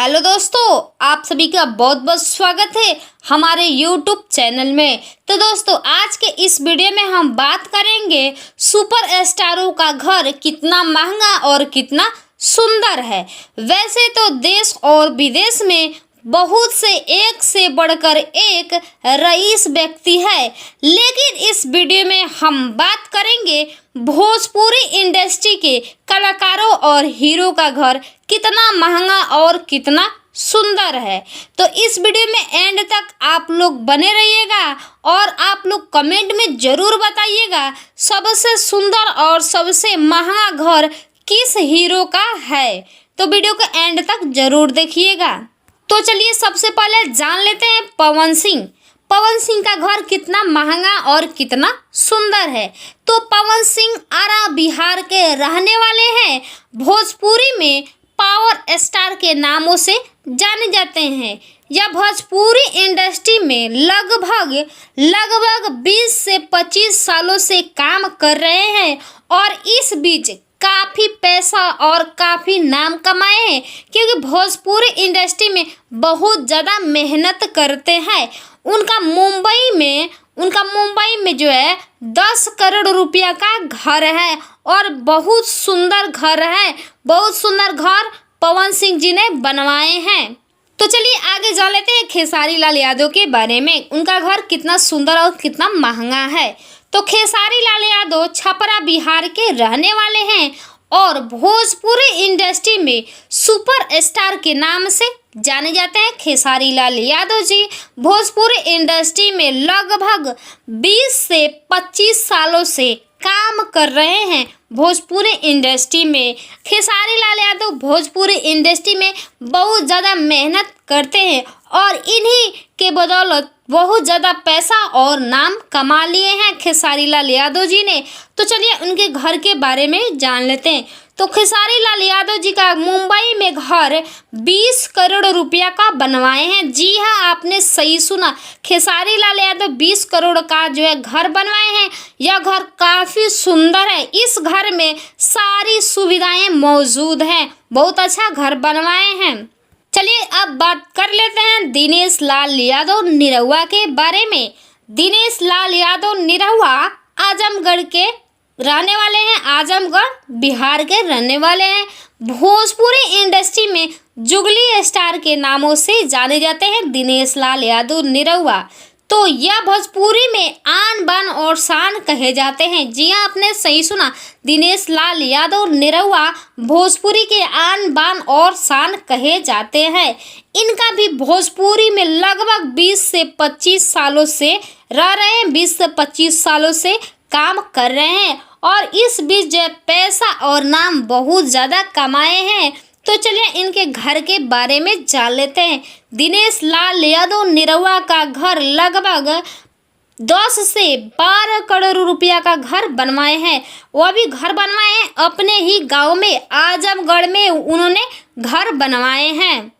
Hello दोस्तों, आप सभी का बहुत बहुत स्वागत है हमारे YouTube चैनल में। तो दोस्तों, आज के इस वीडियो में हम बात करेंगे सुपर स्टारों का घर कितना महंगा और कितना सुंदर है। वैसे तो देश और विदेश में बहुत से एक से बढ़कर एक रईस व्यक्ति है, लेकिन इस वीडियो में हम बात करेंगे भोजपुरी इंडस्ट्री के कलाकारों और हीरो का घर कितना महंगा और कितना सुंदर है। तो इस वीडियो में एंड तक आप लोग बने रहिएगा और आप लोग कमेंट में ज़रूर बताइएगा सबसे सुंदर और सबसे महंगा घर किस हीरो का है। तो वीडियो को एंड तक ज़रूर देखिएगा। तो चलिए सबसे पहले जान लेते हैं पवन सिंह का घर कितना महंगा और कितना सुंदर है। तो पवन सिंह आरा बिहार के रहने वाले हैं। भोजपुरी में पावर स्टार के नामों से जाने जाते हैं। यह भोजपुरी इंडस्ट्री में लगभग 20 से 25 सालों से काम कर रहे हैं और इस बीच काफ़ी पैसा और काफ़ी नाम कमाए हैं, क्योंकि भोजपुरी इंडस्ट्री में बहुत ज़्यादा मेहनत करते हैं। उनका मुंबई में जो है 10 करोड़ रुपया का घर है और बहुत सुंदर घर है। बहुत सुंदर घर पवन सिंह जी ने बनवाए हैं। तो चलिए आगे जा लेते हैं खेसारी लाल यादव के बारे में। उनका घर कितना सुंदर और कितना महंगा है। तो खेसारी लाल यादव छपरा बिहार के रहने वाले हैं और भोजपुरी इंडस्ट्री में सुपर स्टार के नाम से जाने जाते हैं। खेसारी लाल यादव जी भोजपुरी इंडस्ट्री में लगभग 20 से 25 सालों से काम कर रहे हैं। भोजपुरी इंडस्ट्री में खेसारी लाल यादव भोजपुरी इंडस्ट्री में बहुत ज़्यादा मेहनत करते हैं और इन्हीं के बदौलत बहुत ज़्यादा पैसा और नाम कमा लिए हैं खेसारी लाल यादव जी ने। तो चलिए उनके घर के बारे में जान लेते हैं। तो खेसारी लाल यादव जी का मुंबई में घर 20 करोड़ रुपया का बनवाए हैं। जी हाँ, आपने सही सुना, खेसारी लाल यादव 20 करोड़ का जो है घर बनवाए हैं। यह घर काफ़ी सुंदर है। इस घर में सारी सुविधाएं मौजूद हैं। बहुत अच्छा घर बनवाए हैं। चलिए अब बात कर लेते हैं दिनेश लाल यादव निरहुआ के बारे में। दिनेश लाल यादव निरहुआ आजमगढ़ के रहने वाले हैं। आजमगढ़ बिहार के रहने वाले हैं। भोजपुरी इंडस्ट्री में जुगली स्टार के नामों से जाने जाते हैं दिनेश लाल यादव निरहुआ। तो यह भोजपुरी में आन बान और शान कहे जाते हैं। जी हाँ, आपने सही सुना, दिनेश लाल यादव निरहुआ भोजपुरी के आन बान और शान कहे जाते हैं। इनका भी भोजपुरी में लगभग 20 से 25 सालों से रह रहे हैं। 20 से 25 सालों से काम कर रहे हैं और इस बीच जो पैसा और नाम बहुत ज़्यादा कमाए हैं। तो चलिए इनके घर के बारे में जान लेते हैं। दिनेश लाल यादव निरहुआ का घर लगभग 10 से 12 करोड़ रुपया का घर बनवाए हैं। वह भी घर बनवाए हैं अपने ही गांव में, आजमगढ़ में उन्होंने घर बनवाए हैं।